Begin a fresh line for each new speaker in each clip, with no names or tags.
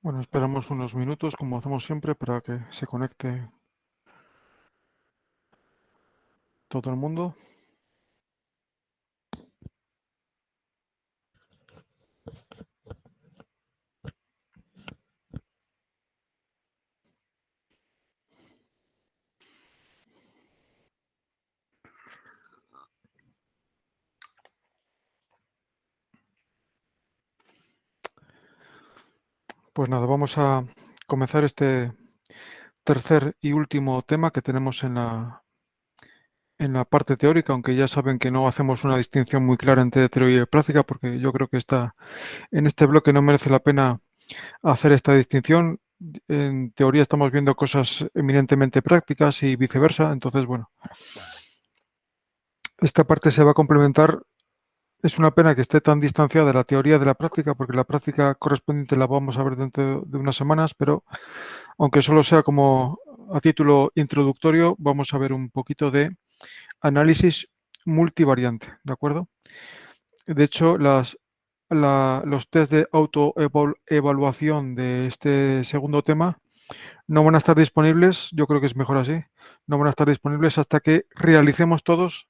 Bueno, esperamos unos minutos, como hacemos siempre, para que se conecte todo el mundo. Pues nada, vamos a comenzar este tercer y último tema que tenemos en la parte teórica, aunque ya saben que no hacemos una distinción muy clara entre teoría y práctica, porque yo creo que en este bloque no merece la pena hacer esta distinción. En teoría estamos viendo cosas eminentemente prácticas y viceversa, entonces, bueno, esta parte se va a complementar. Es una pena que esté tan distanciada de la teoría de la práctica, porque la práctica correspondiente la vamos a ver dentro de unas semanas, pero aunque solo sea como a título introductorio, vamos a ver un poquito de análisis multivariante, ¿de acuerdo? De hecho, los test de autoevaluación de este segundo tema no van a estar disponibles, yo creo que es mejor así, no van a estar disponibles hasta que realicemos todos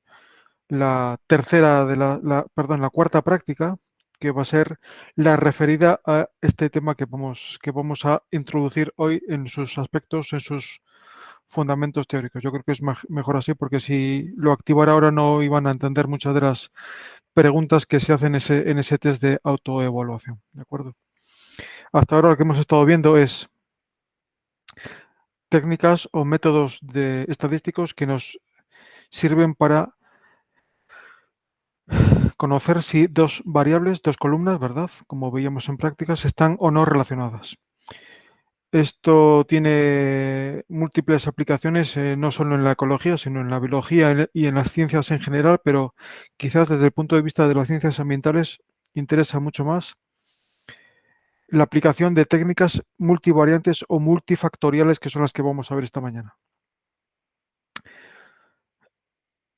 la tercera de la cuarta práctica, que va a ser la referida a este tema que vamos a introducir hoy en sus aspectos, en sus fundamentos teóricos. Yo creo que es mejor así, porque si lo activara ahora no iban a entender muchas de las preguntas que se hacen en ese test de autoevaluación. ¿De acuerdo? Hasta ahora lo que hemos estado viendo es técnicas o métodos estadísticos que nos sirven para conocer si dos variables, dos columnas, ¿verdad? Como veíamos en prácticas, están o no relacionadas. Esto tiene múltiples aplicaciones, no solo en la ecología, sino en la biología y en las ciencias en general, pero quizás desde el punto de vista de las ciencias ambientales interesa mucho más la aplicación de técnicas multivariantes o multifactoriales, que son las que vamos a ver esta mañana.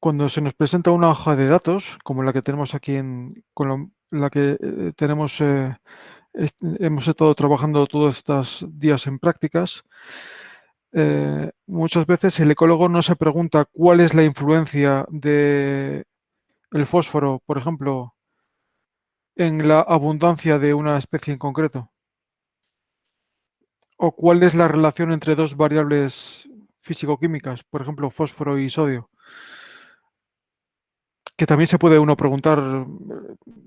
Cuando se nos presenta una hoja de datos, como la que tenemos aquí, con la que tenemos, hemos estado trabajando todos estos días en prácticas, muchas veces el ecólogo no se pregunta cuál es la influencia del fósforo, por ejemplo, en la abundancia de una especie en concreto, o cuál es la relación entre dos variables físico-químicas, por ejemplo, fósforo y sodio, que también se puede uno preguntar,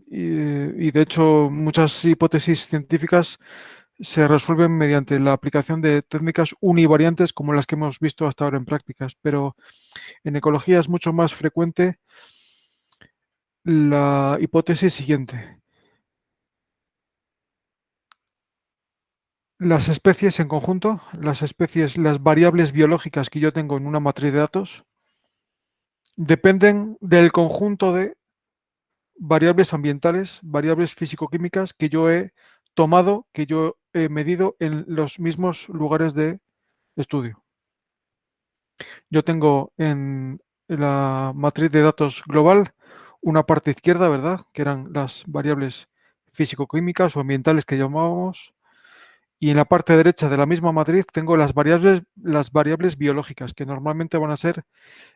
y de hecho muchas hipótesis científicas se resuelven mediante la aplicación de técnicas univariantes como las que hemos visto hasta ahora en prácticas, pero en ecología es mucho más frecuente la hipótesis siguiente. Las especies en conjunto, las variables biológicas que yo tengo en una matriz de datos, dependen del conjunto de variables ambientales, variables físico-químicas que yo he tomado, que yo he medido en los mismos lugares de estudio. Yo tengo en la matriz de datos global una parte izquierda, ¿verdad? Que eran las variables físico-químicas o ambientales que llamábamos. Y en la parte derecha de la misma matriz tengo las variables biológicas, que normalmente van a ser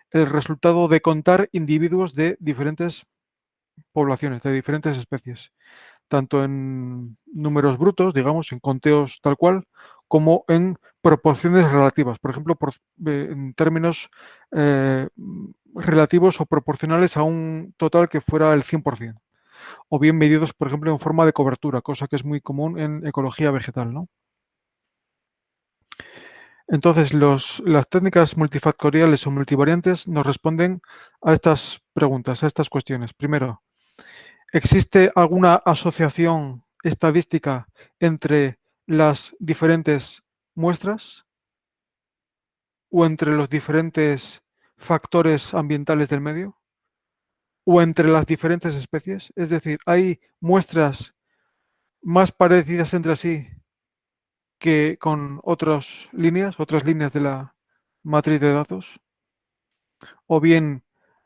el resultado de contar individuos de diferentes poblaciones, de diferentes especies, tanto en números brutos, digamos, en conteos tal cual, como en proporciones relativas, por ejemplo, en términos eh, relativos o proporcionales a un total que fuera el 100%, o bien medidos, por ejemplo, en forma de cobertura, cosa que es muy común en ecología vegetal, ¿no? Entonces, las técnicas multifactoriales o multivariantes nos responden a estas preguntas, a estas cuestiones. Primero, ¿existe alguna asociación estadística entre las diferentes muestras o entre los diferentes factores ambientales del medio o entre las diferentes especies? Es decir, ¿hay muestras más parecidas entre sí que con otras líneas de la matriz de datos? ¿O bien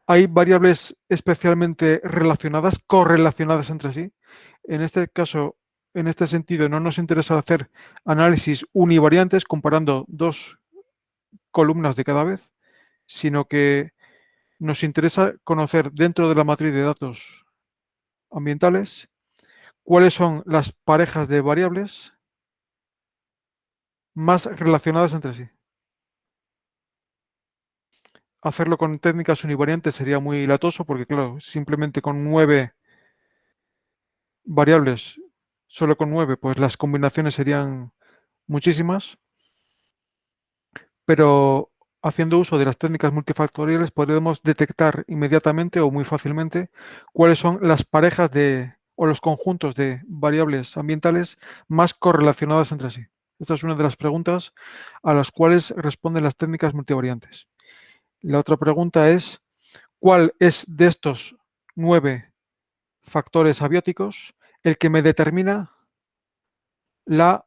hay variables especialmente relacionadas, correlacionadas entre sí? En este caso, en este sentido no nos interesa hacer análisis univariantes comparando dos columnas de cada vez, sino que nos interesa conocer dentro de la matriz de datos ambientales cuáles son las parejas de variables más relacionadas entre sí. Hacerlo con técnicas univariantes sería muy latoso porque, claro, simplemente con 9 variables, solo con 9, pues las combinaciones serían muchísimas, pero haciendo uso de las técnicas multifactoriales podemos detectar inmediatamente o muy fácilmente cuáles son las parejas o los conjuntos de variables ambientales más correlacionadas entre sí. Esta es una de las preguntas a las cuales responden las técnicas multivariantes. La otra pregunta es, ¿cuál es de estos 9 factores abióticos el que me determina la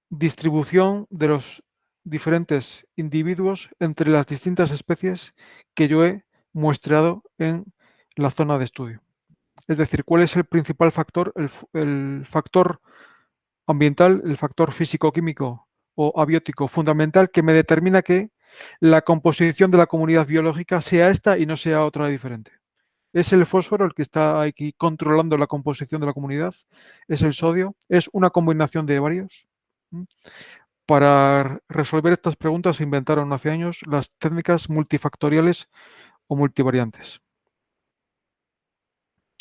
distribución de los diferentes individuos entre las distintas especies que yo he muestreado en la zona de estudio? Es decir, ¿cuál es el principal factor, el factor ambiental, el factor físico-químico o abiótico fundamental que me determina que la composición de la comunidad biológica sea esta y no sea otra diferente? ¿Es el fósforo el que está aquí controlando la composición de la comunidad? ¿Es el sodio? ¿Es una combinación de varios? ¿Mm? Para resolver estas preguntas se inventaron hace años las técnicas multifactoriales o multivariantes.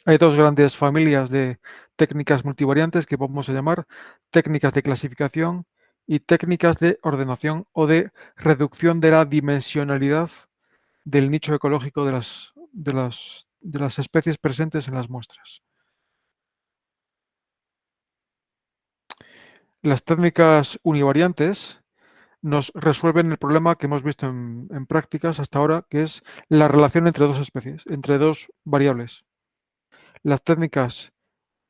Hay dos grandes familias de técnicas multivariantes que vamos a llamar técnicas de clasificación y técnicas de ordenación o de reducción de la dimensionalidad del nicho ecológico de las especies presentes en las muestras. Las técnicas univariantes nos resuelven el problema que hemos visto en prácticas hasta ahora, que es la relación entre dos especies, entre dos variables. Las técnicas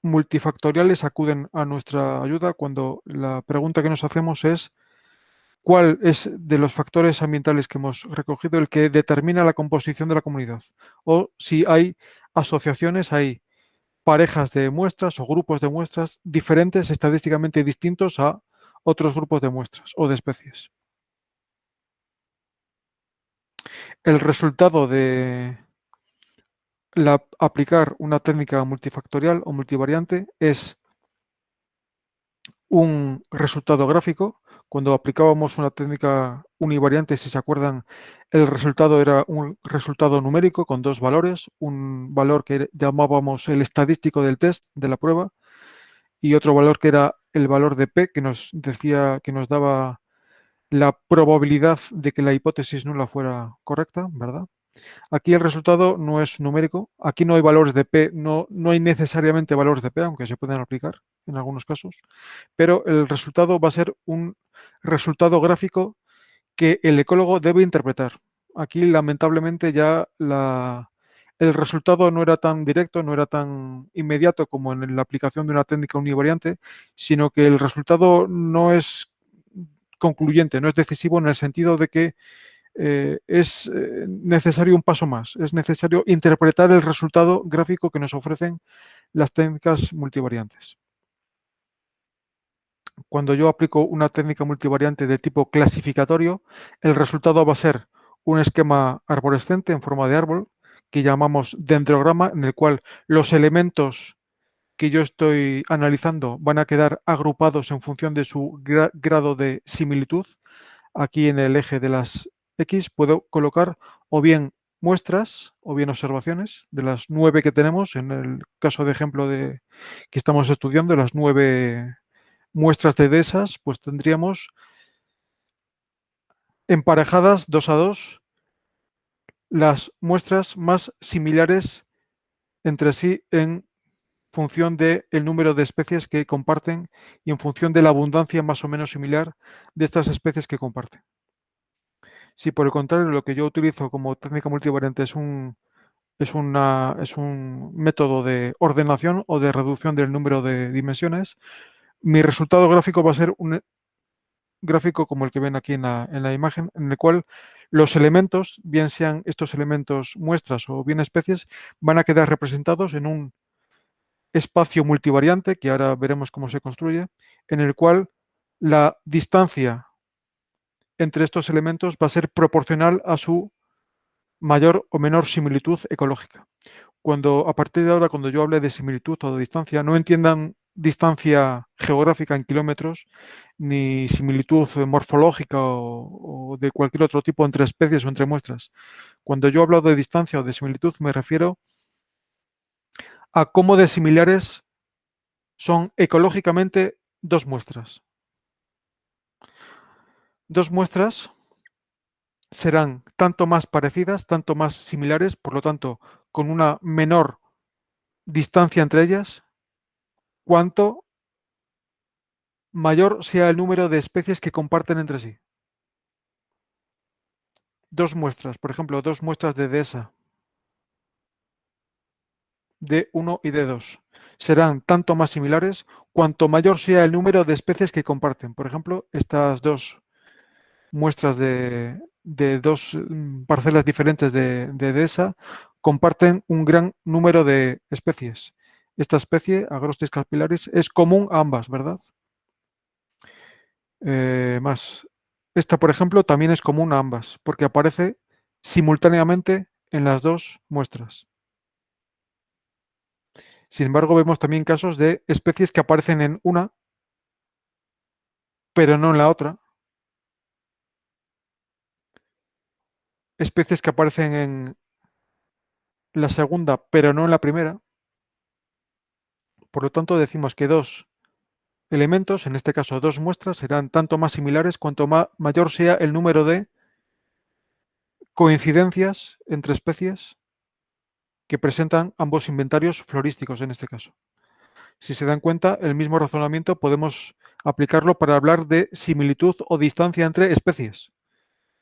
multifactoriales acuden a nuestra ayuda cuando la pregunta que nos hacemos es cuál es de los factores ambientales que hemos recogido el que determina la composición de la comunidad, o si hay asociaciones, hay parejas de muestras o grupos de muestras diferentes, estadísticamente distintos a otros grupos de muestras o de especies. El resultado de aplicar una técnica multifactorial o multivariante es un resultado gráfico. Cuando aplicábamos una técnica univariante, si se acuerdan, el resultado era un resultado numérico con dos valores, un valor que llamábamos el estadístico del test de la prueba y otro valor que era el valor de P, que nos decía, que nos daba la probabilidad de que la hipótesis nula fuera correcta, ¿verdad? Aquí el resultado no es numérico, aquí no hay valores de P, no hay necesariamente valores de P, aunque se pueden aplicar en algunos casos, pero el resultado va a ser un resultado gráfico que el ecólogo debe interpretar. Aquí, lamentablemente, ya el resultado no era tan directo, no era tan inmediato como en la aplicación de una técnica univariante, sino que el resultado no es concluyente, no es decisivo en el sentido de que es necesario un paso más, es necesario interpretar el resultado gráfico que nos ofrecen las técnicas multivariantes. Cuando yo aplico una técnica multivariante de tipo clasificatorio, el resultado va a ser un esquema arborescente en forma de árbol que llamamos dendrograma, en el cual los elementos que yo estoy analizando van a quedar agrupados en función de su grado de similitud. Aquí en el eje de las X puedo colocar o bien muestras o bien observaciones de las 9 que tenemos, en el caso de ejemplo que estamos estudiando, las 9 muestras de dehesas, pues tendríamos emparejadas 2 a 2 las muestras más similares entre sí en función del número de especies que comparten y en función de la abundancia más o menos similar de estas especies que comparten. Si por el contrario lo que yo utilizo como técnica multivariante es un método de ordenación o de reducción del número de dimensiones, mi resultado gráfico va a ser un gráfico como el que ven aquí en la imagen, en el cual los elementos, bien sean estos elementos muestras o bien especies, van a quedar representados en un espacio multivariante, que ahora veremos cómo se construye, en el cual la distancia entre estos elementos va a ser proporcional a su mayor o menor similitud ecológica. A partir de ahora, cuando yo hable de similitud o de distancia, no entiendan distancia geográfica en kilómetros, ni similitud morfológica o de cualquier otro tipo entre especies o entre muestras. Cuando yo hablo de distancia o de similitud, me refiero a cómo de similares son ecológicamente dos muestras. Dos muestras serán tanto más parecidas, tanto más similares, por lo tanto, con una menor distancia entre ellas, cuanto mayor sea el número de especies que comparten entre sí. Dos muestras, por ejemplo, dos muestras de dehesa, D1 y D2, serán tanto más similares cuanto mayor sea el número de especies que comparten. Por ejemplo, estas dos muestras de dos parcelas diferentes de dehesa comparten un gran número de especies. Esta especie, Agrostis capillaris, es común a ambas, ¿verdad? Más. Esta, por ejemplo, también es común a ambas, porque aparece simultáneamente en las dos muestras. Sin embargo, vemos también casos de especies que aparecen en una, pero no en la otra. Especies que aparecen en la segunda, pero no en la primera. Por lo tanto, decimos que dos elementos, en este caso dos muestras, serán tanto más similares cuanto mayor sea el número de coincidencias entre especies que presentan ambos inventarios florísticos en este caso. Si se dan cuenta, el mismo razonamiento podemos aplicarlo para hablar de similitud o distancia entre especies.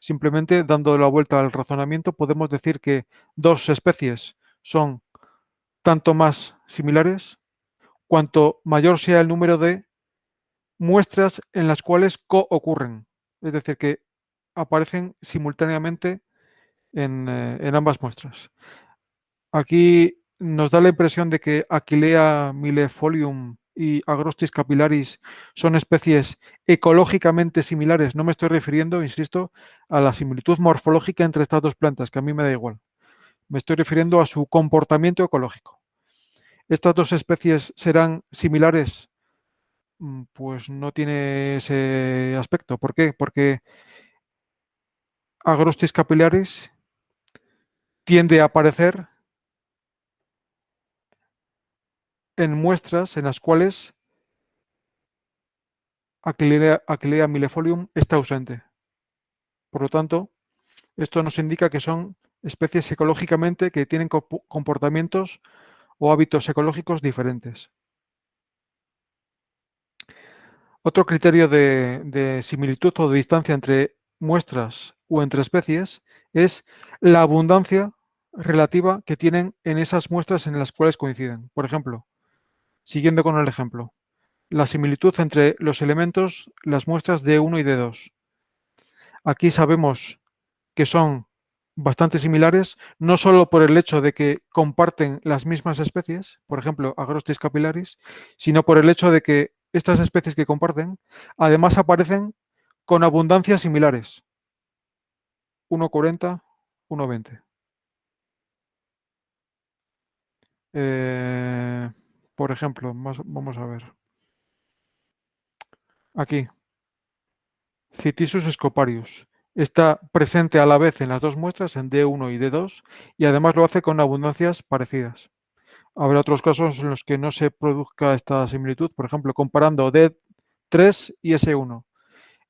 Simplemente dando la vuelta al razonamiento podemos decir que dos especies son tanto más similares cuanto mayor sea el número de muestras en las cuales coocurren, es decir, que aparecen simultáneamente en ambas muestras. Aquí nos da la impresión de que Aquilea millefolium y Agrostis capillaris son especies ecológicamente similares. No me estoy refiriendo, insisto, a la similitud morfológica entre estas dos plantas, que a mí me da igual. Me estoy refiriendo a su comportamiento ecológico. ¿Estas dos especies serán similares? Pues no tiene ese aspecto. ¿Por qué? Porque Agrostis capillaris tiende a aparecer en muestras en las cuales Aquilea millefolium está ausente. Por lo tanto, esto nos indica que son especies ecológicamente que tienen comportamientos o hábitos ecológicos diferentes. Otro criterio de similitud o de distancia entre muestras o entre especies es la abundancia relativa que tienen en esas muestras en las cuales coinciden. Por ejemplo, siguiendo con el ejemplo, la similitud entre los elementos, las muestras D1 y D2. Aquí sabemos que son bastante similares, no solo por el hecho de que comparten las mismas especies, por ejemplo, Agrostis capillaris, sino por el hecho de que estas especies que comparten, además aparecen con abundancias similares, 1,40, 1,20. Por ejemplo, vamos a ver. Aquí, Cytisus scoparius. Está presente a la vez en las dos muestras, en D1 y D2, y además lo hace con abundancias parecidas. Habrá otros casos en los que no se produzca esta similitud, por ejemplo, comparando D3 y S1.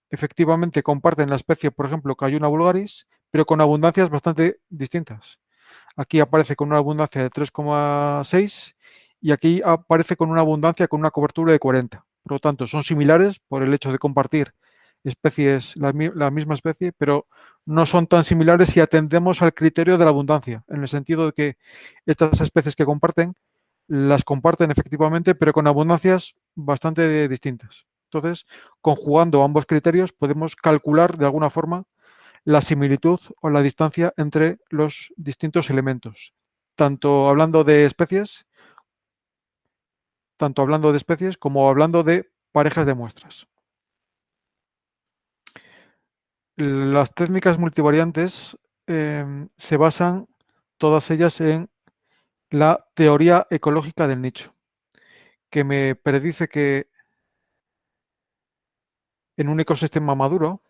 Efectivamente comparten la especie, por ejemplo, Cayuna vulgaris, pero con abundancias bastante distintas. Aquí aparece con una abundancia de 3,6 y aquí aparece con una abundancia con una cobertura de 40. Por lo tanto, son similares por el hecho de compartir especies, la misma especie, pero no son tan similares si atendemos al criterio de la abundancia, en el sentido de que estas especies que comparten las comparten efectivamente, pero con abundancias bastante distintas. Entonces, conjugando ambos criterios, podemos calcular de alguna forma la similitud o la distancia entre los distintos elementos, tanto hablando de especies tanto hablando de especies como hablando de parejas de muestras. Las técnicas multivariantes se basan todas ellas en la teoría ecológica del nicho, que me predice que en un ecosistema maduro,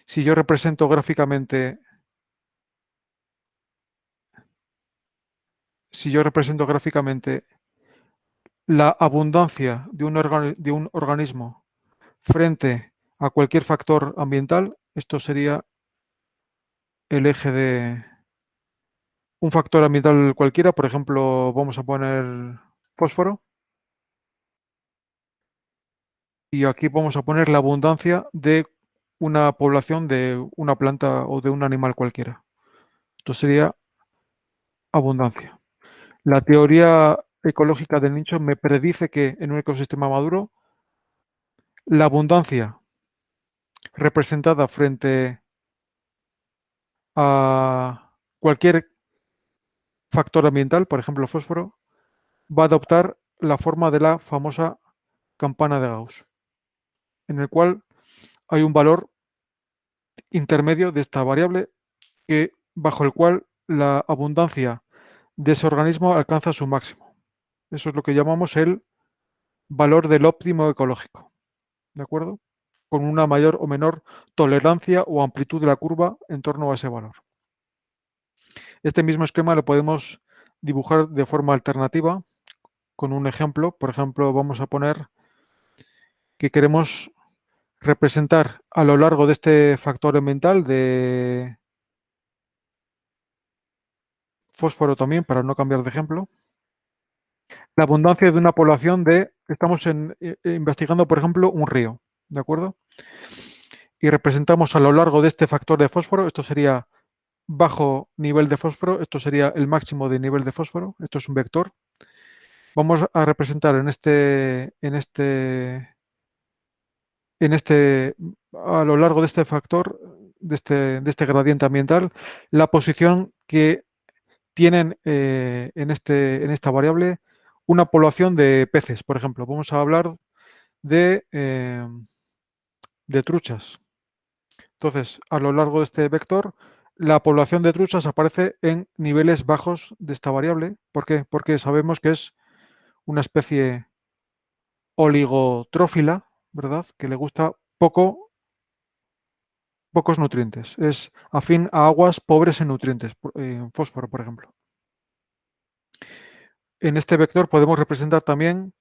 si yo represento gráficamente, la abundancia de un organismo frente a cualquier factor ambiental, esto sería el eje de un factor ambiental cualquiera, por ejemplo, vamos a poner fósforo, y aquí vamos a poner la abundancia de una población de una planta o de un animal cualquiera. Esto sería abundancia. La teoría ecológica del nicho me predice que en un ecosistema maduro, la abundancia representada frente a cualquier factor ambiental, por ejemplo fósforo, va a adoptar la forma de la famosa campana de Gauss, en el cual hay un valor intermedio de esta variable bajo el cual la abundancia de ese organismo alcanza su máximo. Eso es lo que llamamos el valor del óptimo ecológico, ¿de acuerdo? Con una mayor o menor tolerancia o amplitud de la curva en torno a ese valor. Este mismo esquema lo podemos dibujar de forma alternativa con un ejemplo. Por ejemplo, vamos a poner que queremos representar a lo largo de este factor ambiental de fósforo también, para no cambiar de ejemplo, la abundancia de una población estamos investigando, por ejemplo, un río, ¿de acuerdo? Y representamos a lo largo de este factor de fósforo, esto sería bajo nivel de fósforo, esto sería el máximo de nivel de fósforo, esto es un vector. Vamos a representar a lo largo de este factor, de este gradiente ambiental, la posición que tienen en esta variable una población de peces, por ejemplo. Vamos a hablar de truchas. Entonces, a lo largo de este vector, la población de truchas aparece en niveles bajos de esta variable. ¿Por qué? Porque sabemos que es una especie oligotrófila, ¿verdad? Que le gusta pocos nutrientes. Es afín a aguas pobres en nutrientes, en fósforo, por ejemplo. En este vector podemos representar también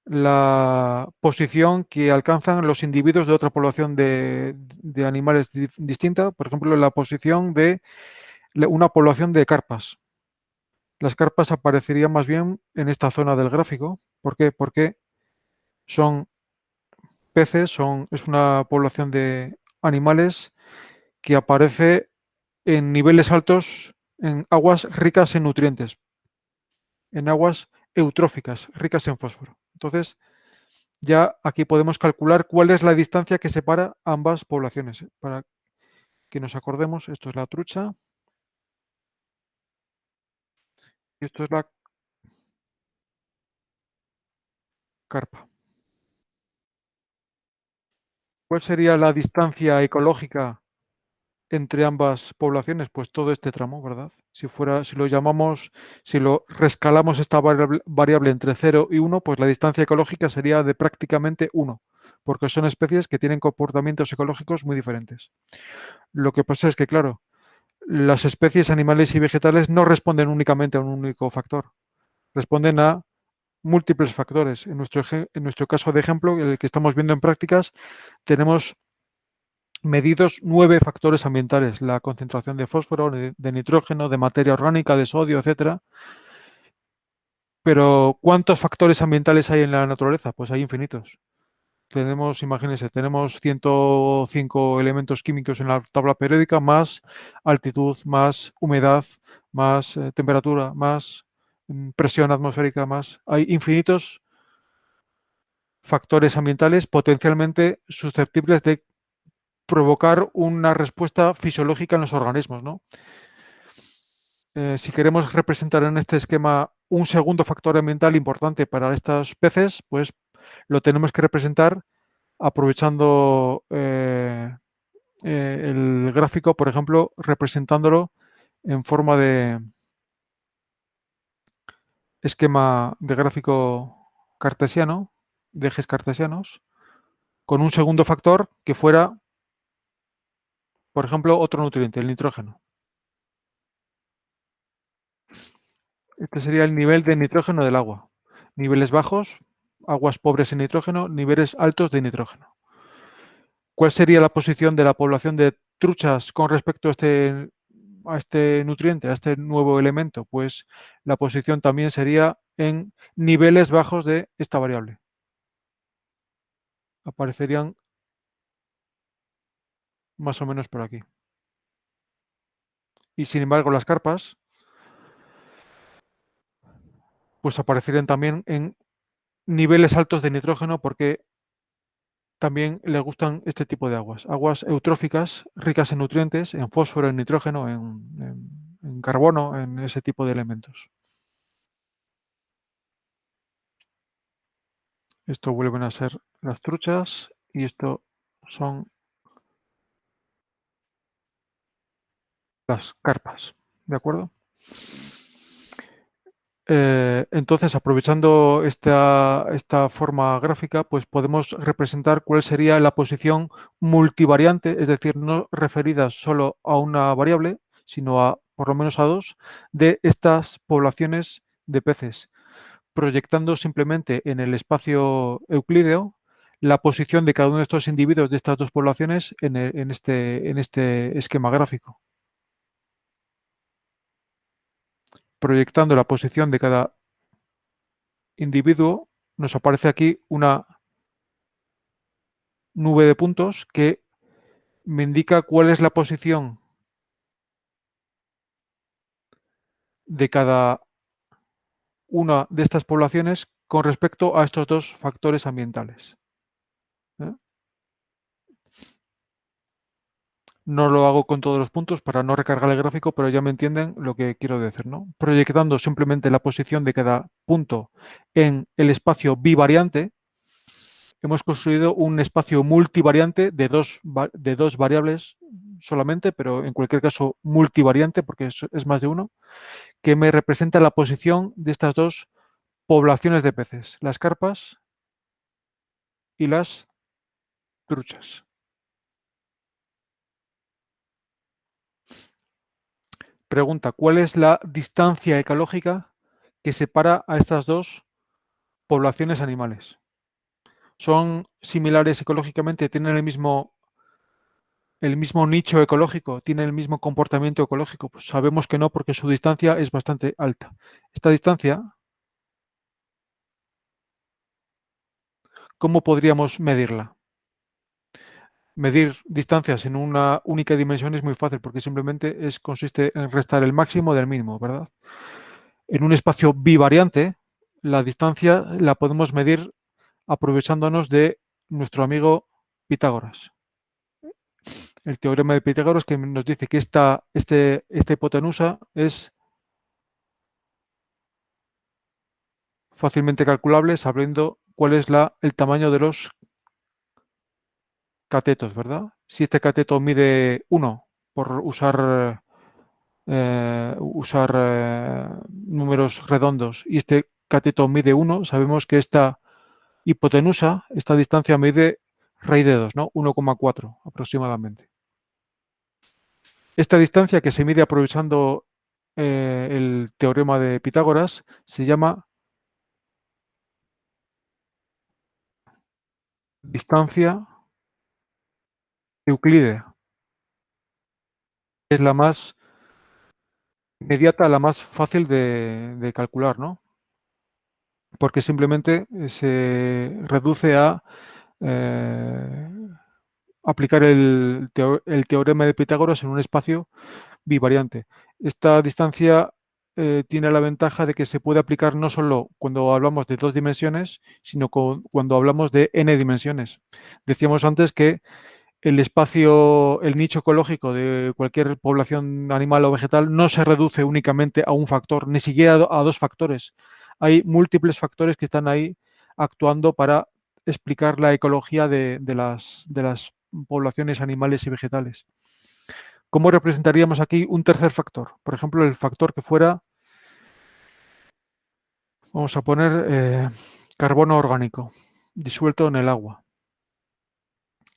la posición que alcanzan los individuos de otra población de animales distinta, por ejemplo, la posición de una población de carpas. Las carpas aparecerían más bien en esta zona del gráfico. ¿Por qué? Porque son peces, es una población de animales que aparece en niveles altos, en aguas ricas en nutrientes, en aguas eutróficas, ricas en fósforo. Entonces, ya aquí podemos calcular cuál es la distancia que separa ambas poblaciones. Para que nos acordemos, esto es la trucha y esto es la carpa. ¿Cuál sería la distancia ecológica entre ambas poblaciones? Pues todo este tramo, ¿verdad? Si lo rescalamos esta variable entre 0 y 1, pues la distancia ecológica sería de prácticamente 1, porque son especies que tienen comportamientos ecológicos muy diferentes. Lo que pasa es que, claro, las especies animales y vegetales no responden únicamente a un único factor, responden a múltiples factores. En nuestro caso de ejemplo, el que estamos viendo en prácticas, tenemos medidos 9 factores ambientales: la concentración de fósforo, de nitrógeno, de materia orgánica, de sodio, etcétera. Pero ¿cuántos factores ambientales hay en la naturaleza? Pues hay infinitos. Imagínense, tenemos 105 elementos químicos en la tabla periódica, más altitud, más humedad, más temperatura, más presión atmosférica, más. Hay infinitos factores ambientales potencialmente susceptibles de provocar una respuesta fisiológica en los organismos, ¿no? si queremos representar en este esquema un segundo factor ambiental importante para estos peces, pues lo tenemos que representar aprovechando el gráfico, por ejemplo, representándolo en forma de esquema de gráfico cartesiano, de ejes cartesianos, con un segundo factor que fuera, por ejemplo, otro nutriente, el nitrógeno. Este sería el nivel de nitrógeno del agua. Niveles bajos, aguas pobres en nitrógeno, niveles altos de nitrógeno. ¿Cuál sería la posición de la población de truchas con respecto a este nutriente, a este nuevo elemento? Pues la posición también sería en niveles bajos de esta variable. Aparecerían más o menos por aquí. Y sin embargo, las carpas, pues aparecerían también en niveles altos de nitrógeno porque también les gustan este tipo de aguas. Aguas eutróficas, ricas en nutrientes, en fósforo, en nitrógeno, en carbono, en ese tipo de elementos. Esto vuelven a ser las truchas y esto son las carpas. ¿De acuerdo? Entonces, aprovechando esta forma gráfica, pues podemos representar cuál sería la posición multivariante, es decir, no referida solo a una variable, sino a por lo menos a dos, de estas poblaciones de peces, proyectando simplemente en el espacio euclídeo la posición de cada uno de estos individuos de estas dos poblaciones en este esquema gráfico, proyectando la posición de cada individuo, nos aparece aquí una nube de puntos que me indica cuál es la posición de cada una de estas poblaciones con respecto a estos dos factores ambientales. ¿Eh? No lo hago con todos los puntos para no recargar el gráfico, pero ya me entienden lo que quiero decir, ¿no? Proyectando simplemente la posición de cada punto en el espacio bivariante, hemos construido un espacio multivariante de dos variables solamente, pero en cualquier caso multivariante, porque es más de uno, que me representa la posición de estas dos poblaciones de peces, las carpas y las truchas. Pregunta, ¿cuál es la distancia ecológica que separa a estas dos poblaciones animales? ¿Son similares ecológicamente? ¿Tienen el mismo nicho ecológico? ¿Tienen el mismo comportamiento ecológico? Pues sabemos que no, porque su distancia es bastante alta. Esta distancia, ¿cómo podríamos medirla? Medir distancias en una única dimensión es muy fácil, porque simplemente consiste en restar el máximo del mínimo, ¿verdad? En un espacio bivariante, la distancia la podemos medir aprovechándonos de nuestro amigo Pitágoras. El teorema de Pitágoras que nos dice que esta hipotenusa es fácilmente calculable sabiendo cuál es el tamaño de los catetos, ¿verdad? Si este cateto mide 1, por usar números redondos, y este cateto mide 1, sabemos que esta hipotenusa, esta distancia mide raíz de 2, ¿no? 1,4 aproximadamente. Esta distancia que se mide aprovechando el teorema de Pitágoras se llama distancia euclídea. Es la más inmediata, la más fácil de calcular, ¿no? Porque simplemente se reduce a eh, aplicar el teorema de Pitágoras en un espacio bivariante. Esta distancia tiene la ventaja de que se puede aplicar no solo cuando hablamos de dos dimensiones, sino cuando hablamos de n dimensiones. Decíamos antes que el espacio, el nicho ecológico de cualquier población animal o vegetal no se reduce únicamente a un factor, ni siquiera a dos factores. Hay múltiples factores que están ahí actuando para explicar la ecología de las poblaciones animales y vegetales. ¿Cómo representaríamos aquí un tercer factor? Por ejemplo, el factor que fuera, vamos a poner carbono orgánico disuelto en el agua.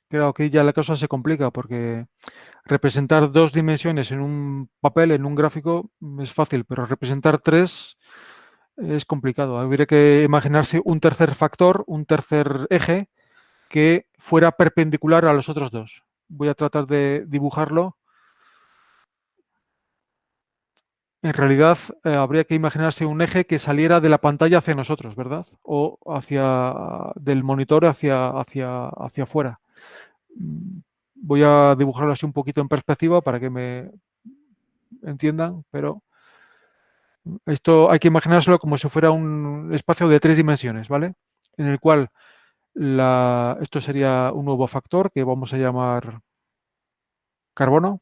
Creo que ya la cosa se complica porque representar dos dimensiones en un papel, en un gráfico, es fácil, pero representar tres es complicado. Habría que imaginarse un tercer factor, un tercer eje que fuera perpendicular a los otros dos. Voy a tratar de dibujarlo. En realidad, habría que imaginarse un eje que saliera de la pantalla hacia nosotros, ¿verdad? O hacia del monitor hacia afuera. Voy a dibujarlo así un poquito en perspectiva para que me entiendan, pero esto hay que imaginárselo como si fuera un espacio de tres dimensiones, ¿vale? En el cual esto sería un nuevo factor que vamos a llamar carbono.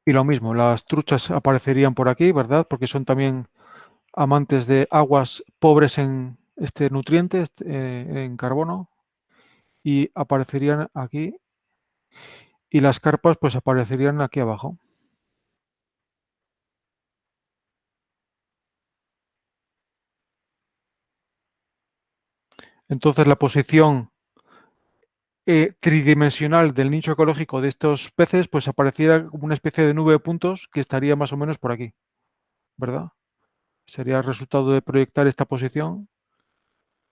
Y lo mismo, las truchas aparecerían por aquí, ¿verdad? Porque son también amantes de aguas pobres en este nutriente, en carbono, y aparecerían aquí. Y las carpas pues aparecerían aquí abajo. Entonces la posición tridimensional del nicho ecológico de estos peces, pues apareciera como una especie de nube de puntos que estaría más o menos por aquí, ¿verdad? Sería el resultado de proyectar esta posición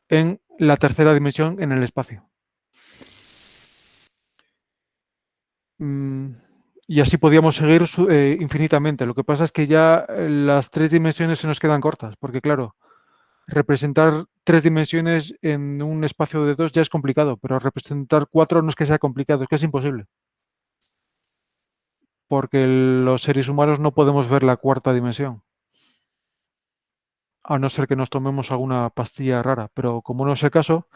en la tercera dimensión en el espacio. Y así podríamos seguir infinitamente. Lo que pasa es que ya las tres dimensiones se nos quedan cortas, porque claro, representar tres dimensiones en un espacio de dos ya es complicado, pero representar cuatro no es que sea complicado, es que es imposible. Porque los seres humanos no podemos ver la cuarta dimensión, a no ser que nos tomemos alguna pastilla rara. Pero como no es el caso,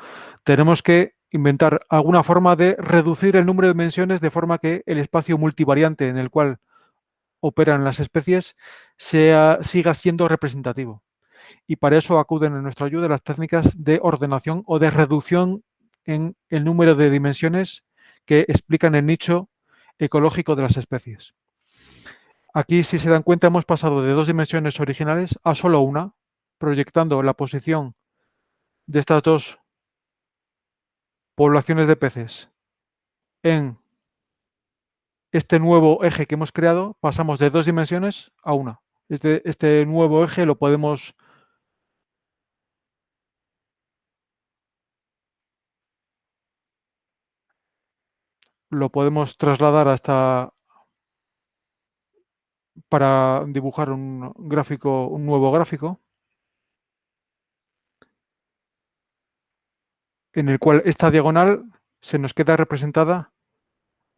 tenemos que inventar alguna forma de reducir el número de dimensiones de forma que el espacio multivariante en el cual operan las especies siga siendo representativo. Y para eso acuden en nuestra ayuda las técnicas de ordenación o de reducción en el número de dimensiones que explican el nicho ecológico de las especies. Aquí, si se dan cuenta, hemos pasado de dos dimensiones originales a solo una, proyectando la posición de estas dos poblaciones de peces en este nuevo eje que hemos creado, pasamos de dos dimensiones a una. Este nuevo eje lo podemos trasladar hasta para dibujar un gráfico, un nuevo gráfico, en el cual esta diagonal se nos queda representada.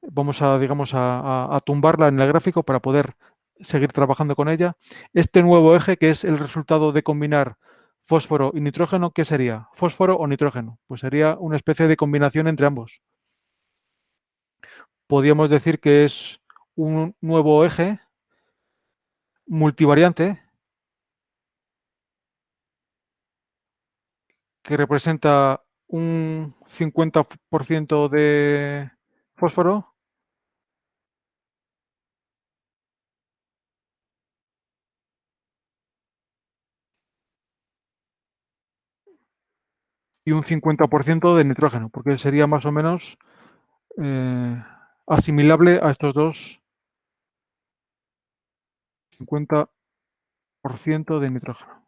Vamos a, digamos, a tumbarla en el gráfico para poder seguir trabajando con ella. Este nuevo eje, que es el resultado de combinar fósforo y nitrógeno, ¿qué sería? ¿Fósforo o nitrógeno? Pues sería una especie de combinación entre ambos. Podríamos decir que es un nuevo eje multivariante que representa un 50% de fósforo y un 50% de nitrógeno, porque sería más o menos asimilable a estos dos 50% de nitrógeno.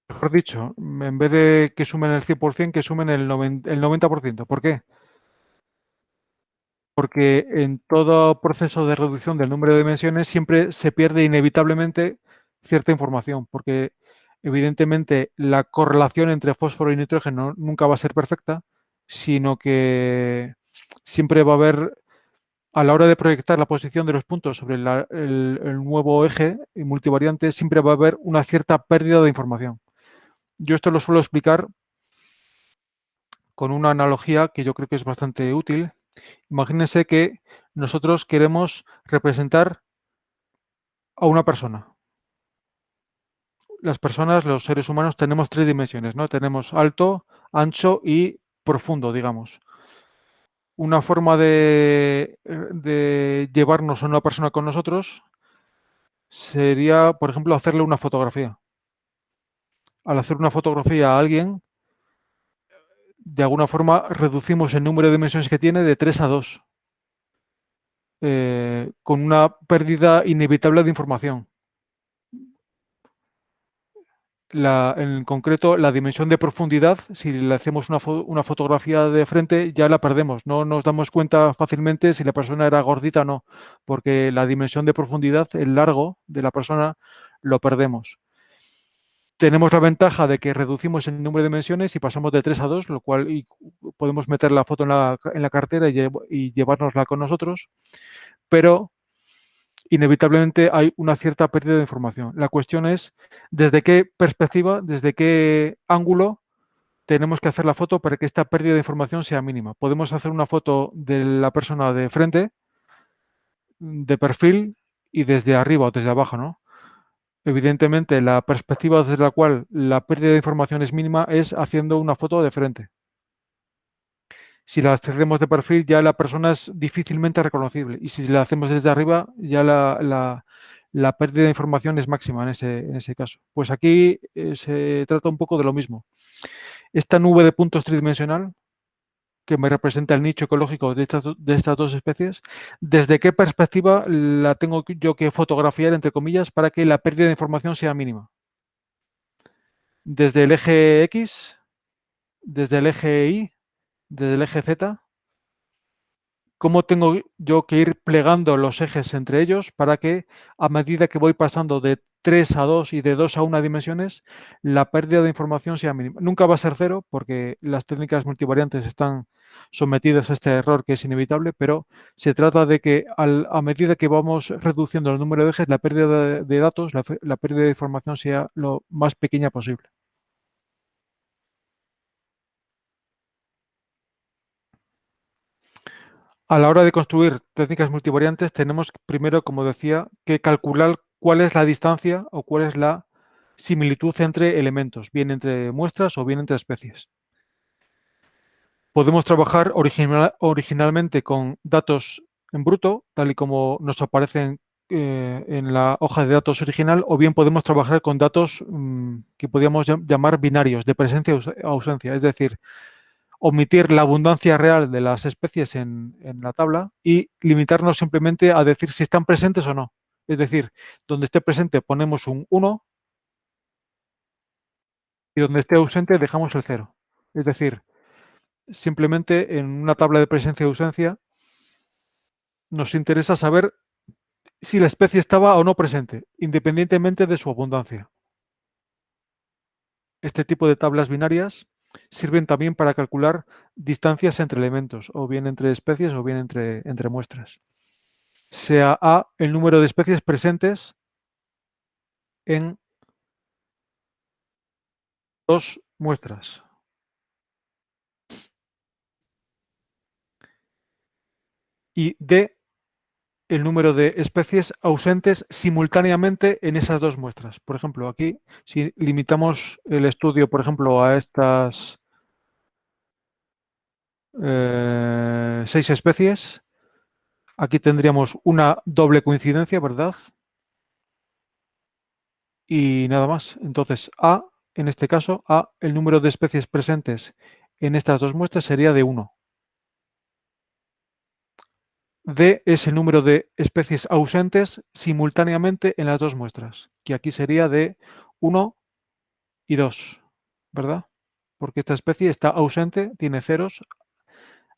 Mejor dicho, en vez de que sumen el 100%, que sumen el 90%. ¿Por qué? Porque en todo proceso de reducción del número de dimensiones siempre se pierde inevitablemente cierta información, porque evidentemente la correlación entre fósforo y nitrógeno nunca va a ser perfecta, sino que siempre va a haber a la hora de proyectar la posición de los puntos sobre el nuevo eje multivariante, siempre va a haber una cierta pérdida de información. Yo esto lo suelo explicar con una analogía que yo creo que es bastante útil. Imagínense que nosotros queremos representar a una persona. Las personas, los seres humanos, tenemos 3 dimensiones, ¿no? Tenemos alto, ancho y profundo, digamos. Una forma de llevarnos a una persona con nosotros sería, por ejemplo, hacerle una fotografía. Al hacer una fotografía a alguien, de alguna forma reducimos el número de dimensiones que tiene de 3 a 2, con una pérdida inevitable de información. En concreto, la dimensión de profundidad, si le hacemos una fotografía de frente, ya la perdemos. No nos damos cuenta fácilmente si la persona era gordita o no, porque la dimensión de profundidad, el largo de la persona, lo perdemos. Tenemos la ventaja de que reducimos el número de dimensiones y pasamos de 3 a 2, lo cual podemos meter la foto en la cartera y llevárnosla con nosotros, pero inevitablemente hay una cierta pérdida de información. La cuestión es desde qué perspectiva, desde qué ángulo tenemos que hacer la foto para que esta pérdida de información sea mínima. Podemos hacer una foto de la persona de frente, de perfil y desde arriba o desde abajo, ¿no? Evidentemente, la perspectiva desde la cual la pérdida de información es mínima es haciendo una foto de frente. Si la hacemos de perfil, ya la persona es difícilmente reconocible. Y si la hacemos desde arriba, ya la pérdida de información es máxima en ese caso. Pues aquí se trata un poco de lo mismo. Esta nube de puntos tridimensional, que me representa el nicho ecológico de estas dos especies, ¿desde qué perspectiva la tengo yo que fotografiar, entre comillas, para que la pérdida de información sea mínima? ¿Desde el eje X? ¿Desde el eje Y? ¿Desde el eje Z? ¿Cómo tengo yo que ir plegando los ejes entre ellos para que a medida que voy pasando de 3 a 2 y de 2 a 1 dimensiones, la pérdida de información sea mínima? Nunca va a ser cero porque las técnicas multivariantes están sometidas a este error que es inevitable, pero se trata de que a medida que vamos reduciendo el número de ejes, la pérdida de datos, la pérdida de información sea lo más pequeña posible. A la hora de construir técnicas multivariantes tenemos primero, como decía, que calcular cuál es la distancia o cuál es la similitud entre elementos, bien entre muestras o bien entre especies. Podemos trabajar originalmente con datos en bruto, tal y como nos aparecen en la hoja de datos original, o bien podemos trabajar con datos que podríamos llamar binarios, de presencia o ausencia, es decir, omitir la abundancia real de las especies en la tabla y limitarnos simplemente a decir si están presentes o no. Es decir, donde esté presente ponemos un 1 y donde esté ausente dejamos el 0. Es decir, simplemente en una tabla de presencia y ausencia nos interesa saber si la especie estaba o no presente, independientemente de su abundancia. Este tipo de tablas binarias sirven también para calcular distancias entre elementos, o bien entre especies o bien entre muestras. Sea A el número de especies presentes en 2 muestras. Y D el número de especies ausentes simultáneamente en esas 2 muestras. Por ejemplo, aquí, si limitamos el estudio, por ejemplo, a estas 6 especies, aquí tendríamos una doble coincidencia, ¿verdad? Y nada más. Entonces, A, en este caso, A, el número de especies presentes en estas 2 muestras sería de 1. D es el número de especies ausentes simultáneamente en las 2 muestras, que aquí sería de 1 y 2, ¿verdad? Porque esta especie está ausente, tiene ceros,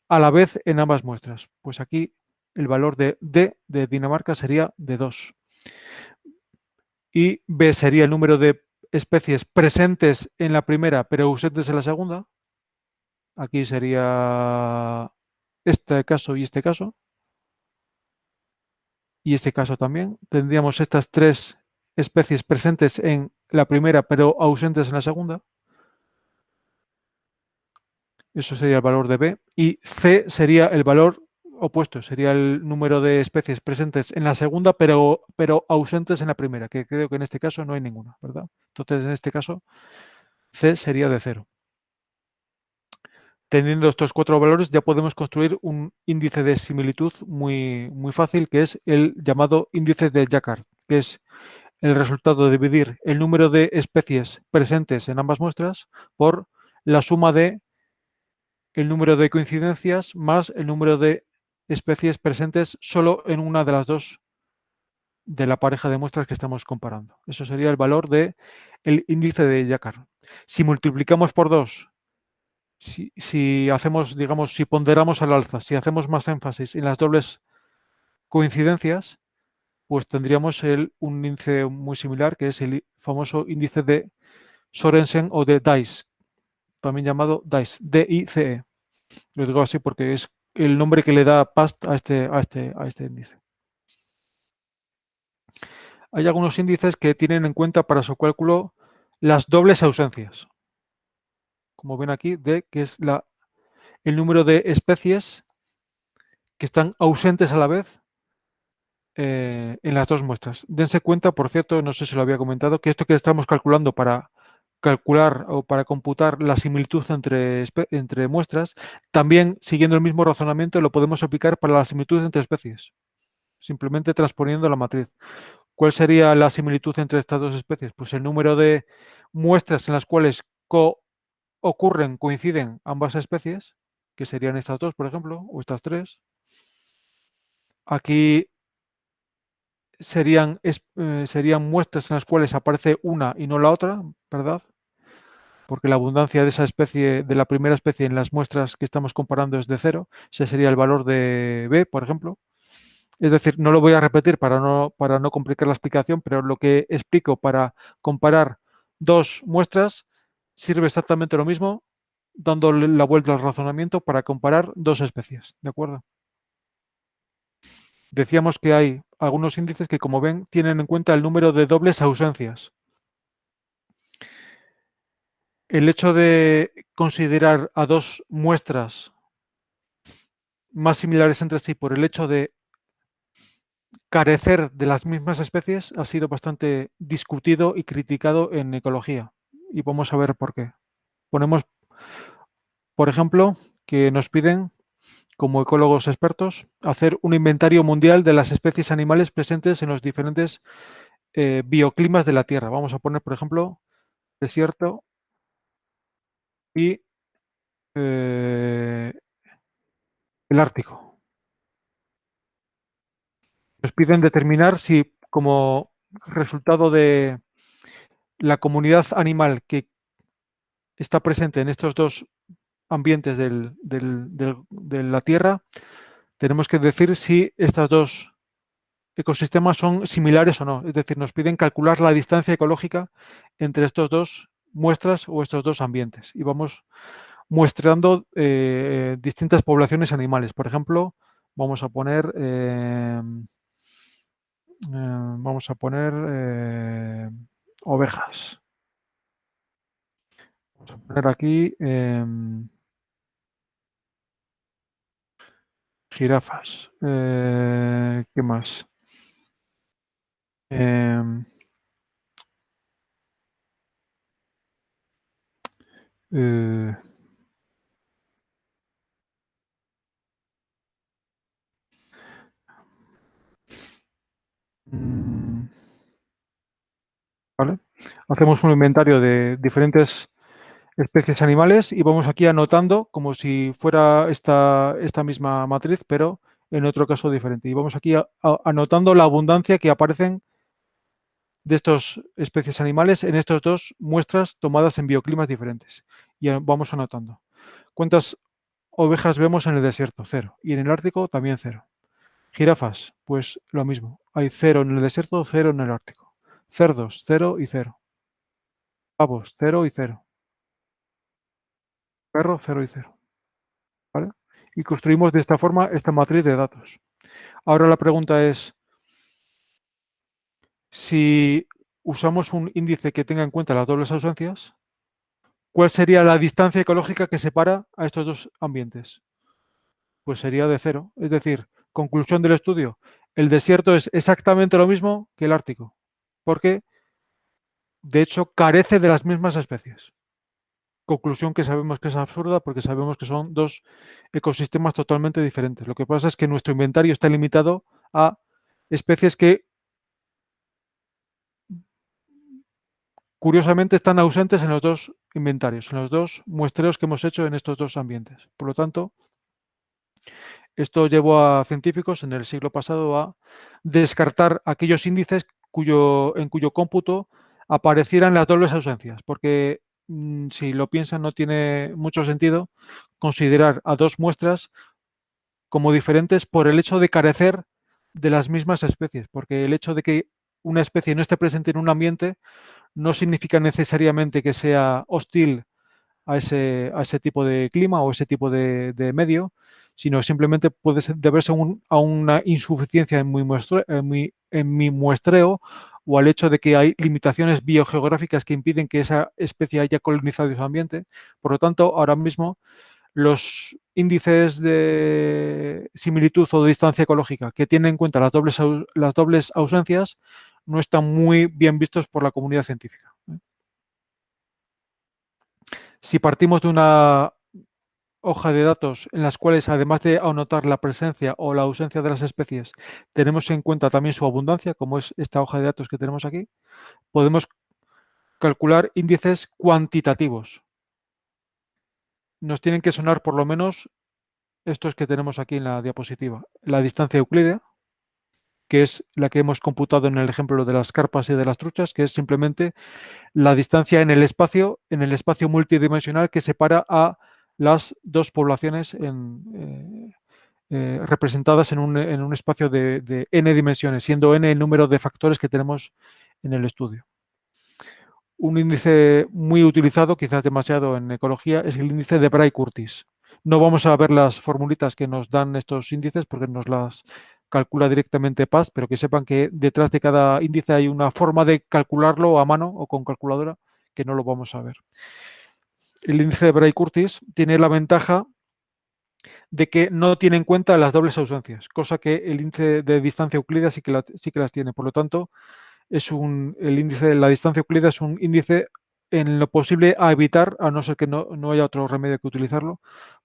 a la vez en ambas muestras. Pues aquí el valor de D de Dinamarca sería de 2. Y B sería el número de especies presentes en la primera pero ausentes en la segunda. Aquí sería este caso y este caso. y este caso también. Tendríamos estas 3 especies presentes en la primera, pero ausentes en la segunda. Eso sería el valor de B. Y C sería el valor opuesto, sería el número de especies presentes en la segunda, pero ausentes en la primera, que creo que en este caso no hay ninguna, ¿verdad? Entonces, en este caso, C sería de 0. Teniendo estos 4 valores, ya podemos construir un índice de similitud muy fácil, que es el llamado índice de Jacquard, que es el resultado de dividir el número de especies presentes en ambas muestras por la suma de el número de coincidencias más el número de especies presentes solo en una de las dos de la pareja de muestras que estamos comparando. Eso sería el valor del índice de Jacquard. Si multiplicamos por 2, si hacemos, digamos, si ponderamos al alza, si hacemos más énfasis en las dobles coincidencias, pues tendríamos un índice muy similar, que es el famoso índice de Sorensen o de DICE, también llamado DICE, D-I-C-E. Lo digo así porque es el nombre que le da PAST a este índice. Hay algunos índices que tienen en cuenta para su cálculo las dobles ausencias. Como ven aquí, D, que es el número de especies que están ausentes a la vez en las dos muestras. Dense cuenta, por cierto, no sé si lo había comentado, que esto que estamos calculando para calcular o para computar la similitud entre muestras, también siguiendo el mismo razonamiento lo podemos aplicar para la similitud entre especies, simplemente transponiendo la matriz. ¿Cuál sería la similitud entre estas dos especies? Pues el número de muestras en las cuales coinciden ambas especies, que serían estas dos, por ejemplo, o estas 3. Aquí serían muestras en las cuales aparece una y no la otra, ¿verdad? Porque la abundancia de esa especie, de la primera especie en las muestras que estamos comparando es de 0. Ese sería el valor de B, por ejemplo. Es decir, no lo voy a repetir para no complicar la explicación, pero lo que explico para comparar dos muestras sirve exactamente lo mismo, dándole la vuelta al razonamiento para comparar dos especies, ¿de acuerdo? Decíamos que hay algunos índices que, como ven, tienen en cuenta el número de dobles ausencias. El hecho de considerar a dos muestras más similares entre sí por el hecho de carecer de las mismas especies ha sido bastante discutido y criticado en ecología. Y vamos a ver por qué. Ponemos, por ejemplo, que nos piden, como ecólogos expertos, hacer un inventario mundial de las especies animales presentes en los diferentes bioclimas de la Tierra. Vamos a poner, por ejemplo, desierto y el Ártico. Nos piden determinar si, como resultado de la comunidad animal que está presente en estos dos ambientes de la Tierra, tenemos que decir si estos dos ecosistemas son similares o no. Es decir, nos piden calcular la distancia ecológica entre estos dos muestras o estos dos ambientes. Y vamos muestrando distintas poblaciones animales. Por ejemplo, vamos a poner ovejas. Vamos a poner aquí jirafas. ¿Qué más? Em, eh, mm, ¿Vale? Hacemos un inventario de diferentes especies animales y vamos aquí anotando como si fuera esta misma matriz, pero en otro caso diferente. Y vamos aquí anotando la abundancia que aparecen de estas especies animales en estas dos muestras tomadas en bioclimas diferentes. Y vamos anotando. ¿Cuántas ovejas vemos en el desierto? 0. Y en el Ártico también 0. Jirafas, pues lo mismo. Hay 0 en el desierto, 0 en el Ártico. Cerdos, 0 y 0. Pavos, 0 y 0. Perro, 0 y 0. ¿Vale? Y construimos de esta forma esta matriz de datos. Ahora la pregunta es, Si usamos un índice que tenga en cuenta las dobles ausencias, ¿cuál sería la distancia ecológica que separa a estos dos ambientes? Pues sería de cero. Es decir, conclusión del estudio, el desierto es exactamente lo mismo que el Ártico, porque de hecho carece de las mismas especies. Conclusión que sabemos que es absurda porque sabemos que son dos ecosistemas totalmente diferentes. Lo que pasa es que nuestro inventario está limitado a especies que curiosamente están ausentes en los dos inventarios, en los dos muestreos que hemos hecho en estos dos ambientes. Por lo tanto, esto llevó a científicos en el siglo pasado a descartar aquellos índices en cuyo cómputo aparecieran las dobles ausencias, porque si lo piensan no tiene mucho sentido considerar a dos muestras como diferentes por el hecho de carecer de las mismas especies, porque el hecho de que una especie no esté presente en un ambiente no significa necesariamente que sea hostil a ese tipo de clima o ese tipo de medio, sino simplemente puede deberse a una insuficiencia en mi muestreo o al hecho de que hay limitaciones biogeográficas que impiden que esa especie haya colonizado ese ambiente. Por lo tanto, ahora mismo los índices de similitud o de distancia ecológica que tienen en cuenta las dobles ausencias no están muy bien vistos por la comunidad científica. Si partimos de una hoja de datos en las cuales, además de anotar la presencia o la ausencia de las especies, tenemos en cuenta también su abundancia, como es esta hoja de datos que tenemos aquí, podemos calcular índices cuantitativos. Nos tienen que sonar por lo menos estos que tenemos aquí en la diapositiva. La distancia euclídea, que es la que hemos computado en el ejemplo de las carpas y de las truchas, que es simplemente la distancia en el espacio multidimensional que separa a las dos poblaciones representadas en un espacio de n dimensiones, siendo n el número de factores que tenemos en el estudio. Un índice muy utilizado, quizás demasiado en ecología, es el índice de Bray-Curtis. No vamos a ver las formulitas que nos dan estos índices porque nos las calcula directamente PAS, pero que sepan que detrás de cada índice hay una forma de calcularlo a mano o con calculadora que no lo vamos a ver. El índice de Bray-Curtis tiene la ventaja de que no tiene en cuenta las dobles ausencias, cosa que el índice de distancia euclídea sí que las tiene. Por lo tanto, el índice de la distancia euclídea es un índice en lo posible a evitar, a no ser que no haya otro remedio que utilizarlo,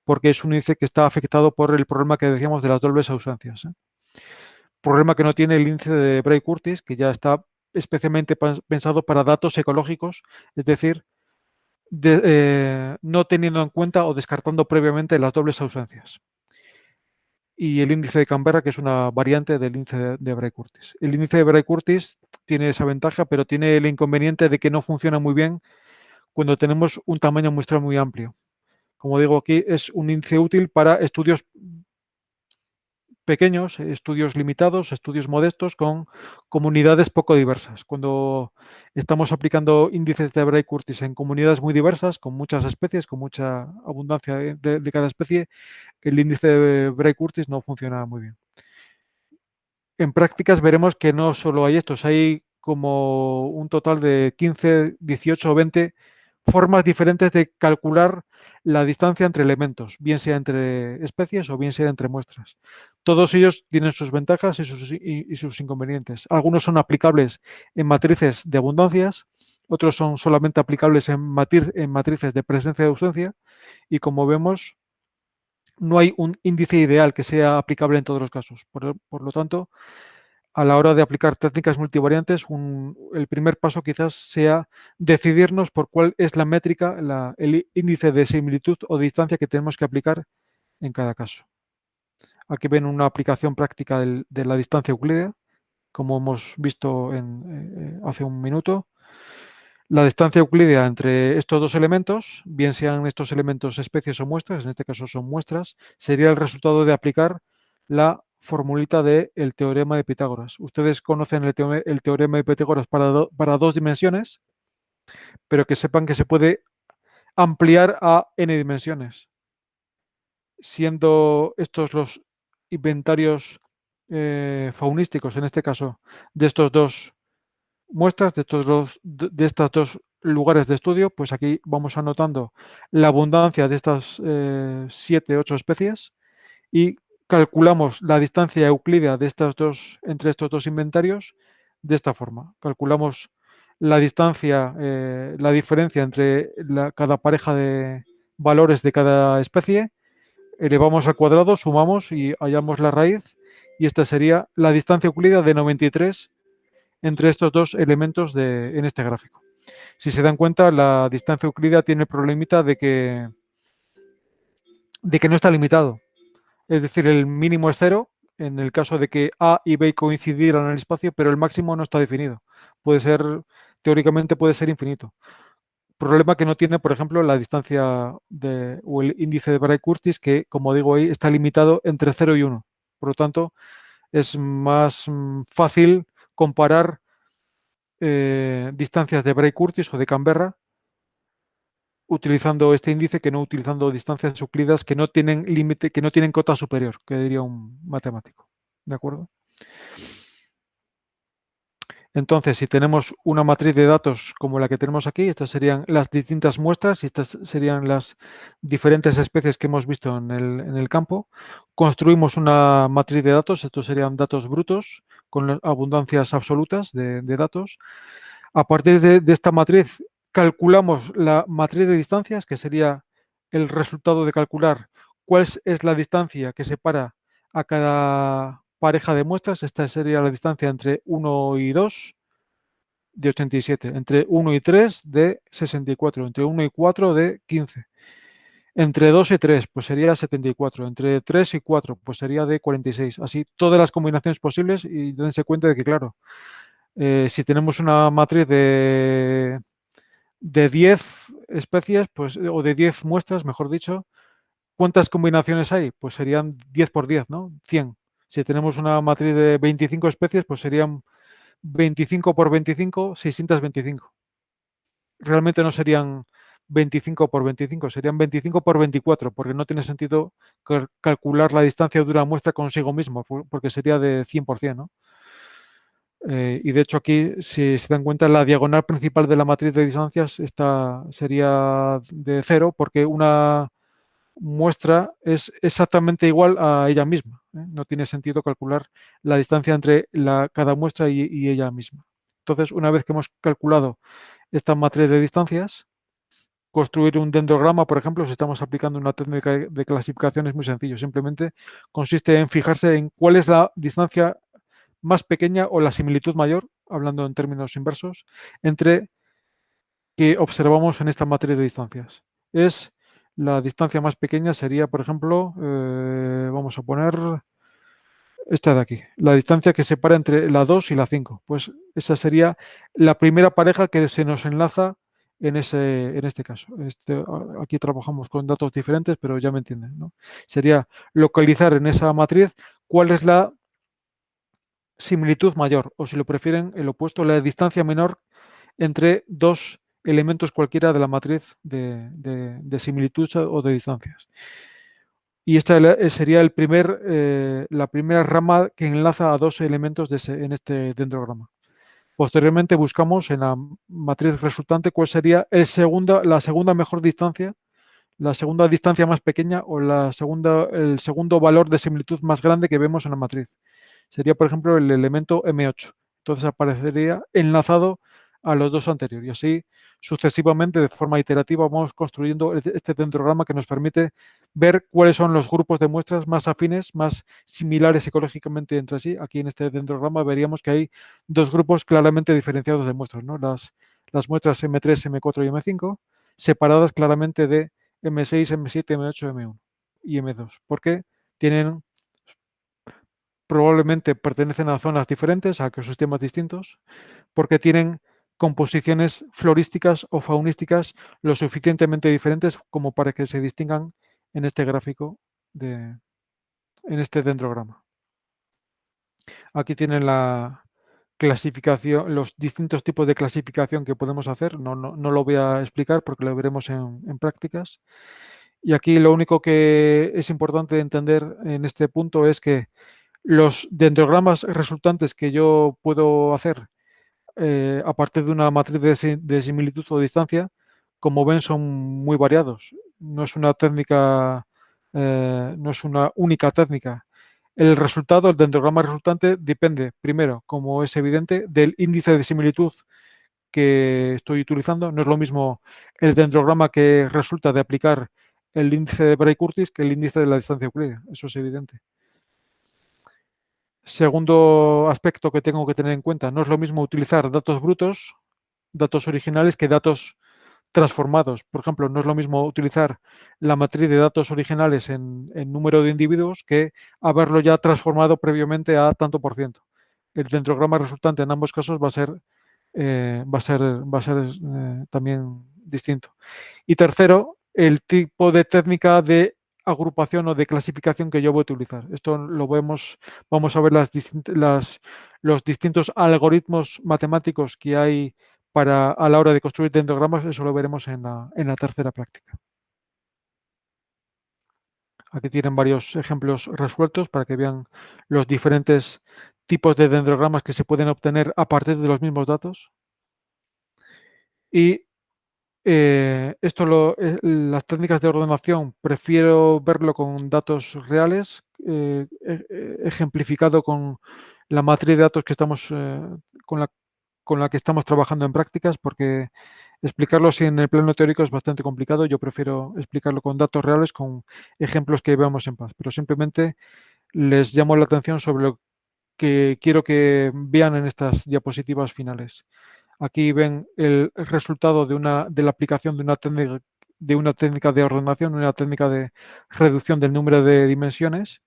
porque es un índice que está afectado por el problema que decíamos de las dobles ausencias. Problema que no tiene el índice de Bray-Curtis, que ya está especialmente pensado para datos ecológicos, es decir, no teniendo en cuenta o descartando previamente las dobles ausencias. Y el índice de Canberra, que es una variante del índice de Bray-Curtis. El índice de Bray-Curtis tiene esa ventaja, pero tiene el inconveniente de que no funciona muy bien cuando tenemos un tamaño muestral muy amplio. Como digo aquí, es un índice útil para estudios pequeños, estudios limitados, estudios modestos con comunidades poco diversas. Cuando estamos aplicando índices de Bray-Curtis en comunidades muy diversas, con muchas especies, con mucha abundancia de cada especie, el índice de Bray-Curtis no funciona muy bien. En prácticas veremos que no solo hay estos, hay como un total de 15, 18 o 20 formas diferentes de calcular la distancia entre elementos, bien sea entre especies o bien sea entre muestras. Todos ellos tienen sus ventajas y sus inconvenientes. Algunos son aplicables en matrices de abundancias, otros son solamente aplicables en matrices de presencia y ausencia, y como vemos, no hay un índice ideal que sea aplicable en todos los casos. Por lo tanto, a la hora de aplicar técnicas multivariantes, el primer paso quizás sea decidirnos por cuál es la métrica, el índice de similitud o distancia que tenemos que aplicar en cada caso. Aquí ven una aplicación práctica de la distancia euclídea, como hemos visto hace un minuto. La distancia euclídea entre estos dos elementos, bien sean estos elementos especies o muestras, en este caso son muestras, sería el resultado de aplicar la formulita del teorema de Pitágoras. Ustedes conocen el teorema de Pitágoras para dos dimensiones, pero que sepan que se puede ampliar a n dimensiones, siendo estos los inventarios faunísticos, en este caso, de estos dos muestras de estas dos lugares de estudio, pues aquí vamos anotando la abundancia de estas 7, 8 especies y calculamos la distancia euclídea de estas dos, entre estos dos inventarios de esta forma. Calculamos la distancia, la diferencia entre cada pareja de valores de cada especie, elevamos al cuadrado, sumamos y hallamos la raíz, y esta sería la distancia euclídea de 93 entre estos dos elementos en este gráfico. Si se dan cuenta, la distancia euclídea tiene el problemita de que no está limitado. Es decir, el mínimo es cero en el caso de que A y B coincidieran en el espacio, pero el máximo no está definido. Puede ser, teóricamente puede ser infinito. Problema que no tiene, por ejemplo, la distancia o el índice de Bray-Curtis, que, como digo ahí, está limitado entre 0 y 1. Por lo tanto, es más fácil comparar distancias de Bray-Curtis o de Canberra utilizando este índice que no utilizando distancias euclidas que no tienen límite, que no tienen cota superior, que diría un matemático. ¿De acuerdo? Entonces, si tenemos una matriz de datos como la que tenemos aquí, estas serían las distintas muestras y estas serían las diferentes especies que hemos visto en el campo. Construimos una matriz de datos, estos serían datos brutos con abundancias absolutas de datos. A partir de esta matriz calculamos la matriz de distancias, que sería el resultado de calcular cuál es la distancia que separa a cada pareja de muestras. Esta sería la distancia entre 1 y 2 de 87, entre 1 y 3 de 64, entre 1 y 4 de 15. Entre 2 y 3, pues sería 74. Entre 3 y 4, pues sería de 46. Así, todas las combinaciones posibles y dense cuenta de que, claro, si tenemos una matriz de 10 especies, pues, o de 10 muestras, mejor dicho, ¿cuántas combinaciones hay? Pues serían 10 por 10, ¿no? 100. Si tenemos una matriz de 25 especies, pues serían 25 por 25, 625. Realmente no serían 25 por 25, serían 25 por 24, porque no tiene sentido calcular la distancia de una muestra consigo mismo, porque sería de 100%, ¿no? Y de hecho aquí, si se dan cuenta, la diagonal principal de la matriz de distancias sería de 0, porque una muestra es exactamente igual a ella misma. No tiene sentido calcular la distancia entre cada muestra y ella misma. Entonces, una vez que hemos calculado esta matriz de distancias, construir un dendrograma, por ejemplo, si estamos aplicando una técnica de clasificación, es muy sencillo. Simplemente consiste en fijarse en cuál es la distancia más pequeña o la similitud mayor, hablando en términos inversos, entre que observamos en esta matriz de distancias. Es la distancia más pequeña sería, por ejemplo, vamos a poner esta de aquí, la distancia que separa entre la 2 y la 5. Pues esa sería la primera pareja que se nos enlaza en este caso. Aquí trabajamos con datos diferentes, pero ya me entienden, ¿no? Sería localizar en esa matriz cuál es la similitud mayor, o si lo prefieren, el opuesto, la distancia menor entre dos elementos cualquiera de la matriz de similitud o de distancias. Y esta sería la primera rama que enlaza a dos elementos en este dendrograma. Posteriormente buscamos en la matriz resultante cuál sería la segunda mejor distancia, la segunda distancia más pequeña o el segundo valor de similitud más grande que vemos en la matriz. Sería, por ejemplo, el elemento M8. Entonces aparecería enlazado a los dos anteriores. Y así, sucesivamente, de forma iterativa, vamos construyendo este dendrograma que nos permite ver cuáles son los grupos de muestras más afines, más similares ecológicamente entre sí. Aquí en este dendrograma veríamos que hay dos grupos claramente diferenciados de muestras, ¿no? Las muestras M3, M4 y M5, separadas claramente de M6, M7, M8, M1 y M2. ¿Por qué? Tienen probablemente pertenecen a zonas diferentes, a ecosistemas distintos, porque tienen composiciones florísticas o faunísticas lo suficientemente diferentes como para que se distingan en este gráfico, en este dendrograma. Aquí tienen la clasificación, los distintos tipos de clasificación que podemos hacer. No lo voy a explicar porque lo veremos en prácticas. Y aquí lo único que es importante entender en este punto es que los dendrogramas resultantes que yo puedo hacer a partir de una matriz de similitud o distancia, como ven, son muy variados. No es una técnica, no es una única técnica. El resultado, el dendrograma resultante, depende, primero, como es evidente, del índice de similitud que estoy utilizando. No es lo mismo el dendrograma que resulta de aplicar el índice de Bray-Curtis que el índice de la distancia euclídea. Eso es evidente. Segundo aspecto que tengo que tener en cuenta, no es lo mismo utilizar datos brutos, datos originales, que datos transformados. Por ejemplo, no es lo mismo utilizar la matriz de datos originales en número de individuos que haberlo ya transformado previamente a tanto por ciento. El dendrograma resultante en ambos casos va a ser también distinto. Y tercero, el tipo de técnica de agrupación o de clasificación que yo voy a utilizar. Esto lo vamos a ver los distintos algoritmos matemáticos que hay a la hora de construir dendrogramas. Eso lo veremos en la tercera práctica. Aquí tienen varios ejemplos resueltos para que vean los diferentes tipos de dendrogramas que se pueden obtener a partir de los mismos datos. Y las técnicas de ordenación prefiero verlo con datos reales, ejemplificado con la matriz de datos que estamos, con la que estamos trabajando en prácticas, porque explicarlo así en el plano teórico es bastante complicado. Yo prefiero explicarlo con datos reales, con ejemplos que veamos en paz, pero simplemente les llamo la atención sobre lo que quiero que vean en estas diapositivas finales. Aquí ven el resultado de la aplicación de una técnica de ordenación, una técnica de reducción del número de dimensiones.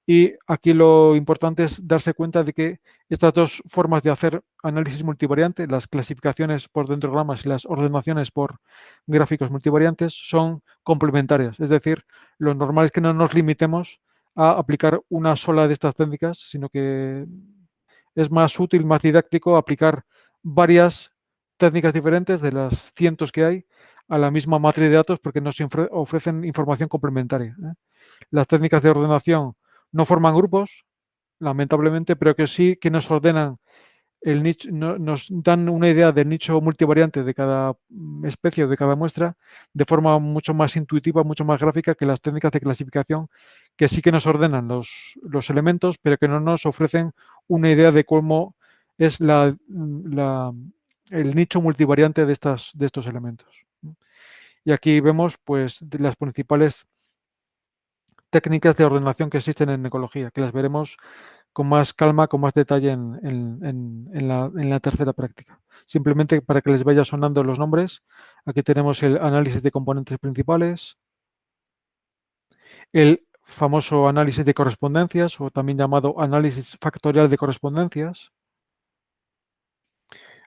Y aquí lo importante es darse cuenta de que estas dos formas de hacer análisis multivariante, las clasificaciones por dendrogramas y las ordenaciones por gráficos multivariantes, son complementarias. Es decir, lo normal es que no nos limitemos a aplicar una sola de estas técnicas, sino que es más útil, más didáctico aplicar varias técnicas diferentes de las cientos que hay a la misma matriz de datos, porque nos ofrecen información complementaria. Las técnicas de ordenación no forman grupos, lamentablemente, pero que sí que nos ordenan el nicho, nos dan una idea del nicho multivariante de cada especie o de cada muestra de forma mucho más intuitiva, mucho más gráfica que las técnicas de clasificación, que sí que nos ordenan los elementos, pero que no nos ofrecen una idea de cómo es el nicho multivariante de estos elementos. Y aquí vemos pues las principales técnicas de ordenación que existen en ecología, que las veremos con más calma, con más detalle en la tercera práctica. Simplemente para que les vaya sonando los nombres, aquí tenemos el análisis de componentes principales, el famoso análisis de correspondencias, o también llamado análisis factorial de correspondencias.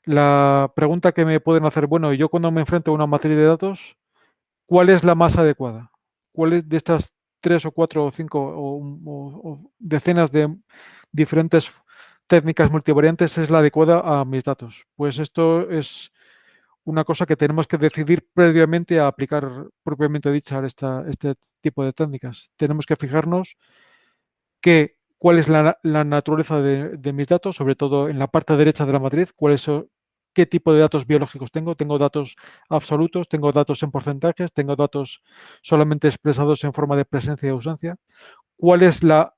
La pregunta que me pueden hacer, bueno, yo cuando me enfrento a una matriz de datos, ¿cuál es la más adecuada? ¿Cuál es de estas 3 o 4 o 5 o decenas de diferentes técnicas multivariantes es la adecuada a mis datos? Pues esto es una cosa que tenemos que decidir previamente a aplicar propiamente dicha este tipo de técnicas. Tenemos que fijarnos cuál es la naturaleza de mis datos, sobre todo en la parte derecha de la matriz, qué tipo de datos biológicos tengo. Tengo datos absolutos, tengo datos en porcentajes, tengo datos solamente expresados en forma de presencia y ausencia. ¿Cuál es la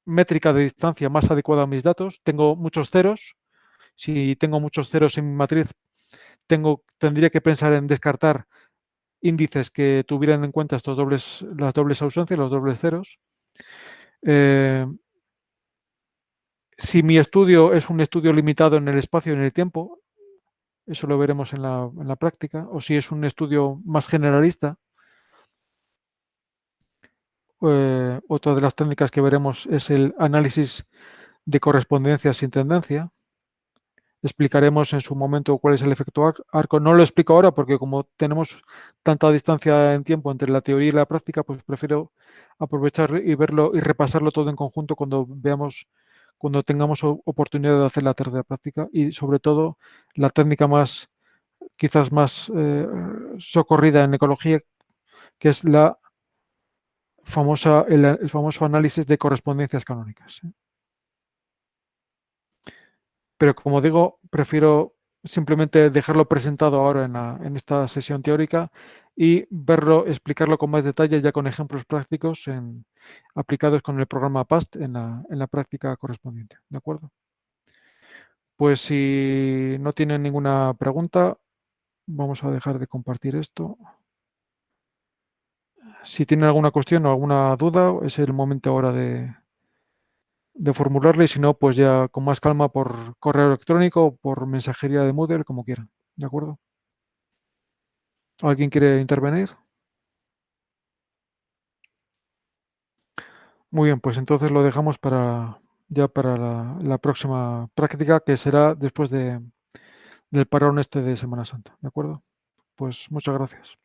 métrica de distancia más adecuada a mis datos? Tengo muchos ceros. Si tengo muchos ceros en mi matriz, tendría que pensar en descartar índices que tuvieran en cuenta las dobles ausencias, los dobles ceros. Si mi estudio es un estudio limitado en el espacio y en el tiempo, eso lo veremos en la práctica, o si es un estudio más generalista. Otra de las técnicas que veremos es el análisis de correspondencia sin tendencia. Explicaremos en su momento cuál es el efecto arco. No lo explico ahora porque como tenemos tanta distancia en tiempo entre la teoría y la práctica, pues prefiero aprovechar y verlo y repasarlo todo en conjunto cuando tengamos oportunidad de hacer la tercera práctica, y sobre todo la técnica quizás más socorrida en ecología, que es el famoso análisis de correspondencias canónicas. pero como digo, prefiero simplemente dejarlo presentado ahora en esta sesión teórica y verlo, explicarlo con más detalle ya con ejemplos prácticos aplicados con el programa PAST en la práctica correspondiente. ¿De acuerdo? Pues si no tienen ninguna pregunta, vamos a dejar de compartir esto. Si tienen alguna cuestión o alguna duda, es el momento ahora de formularla y si no, pues ya con más calma por correo electrónico o por mensajería de Moodle, como quieran. ¿De acuerdo? ¿Alguien quiere intervenir? Muy bien, pues entonces lo dejamos ya para la próxima práctica, que será después del parón este de Semana Santa. ¿De acuerdo? Pues muchas gracias.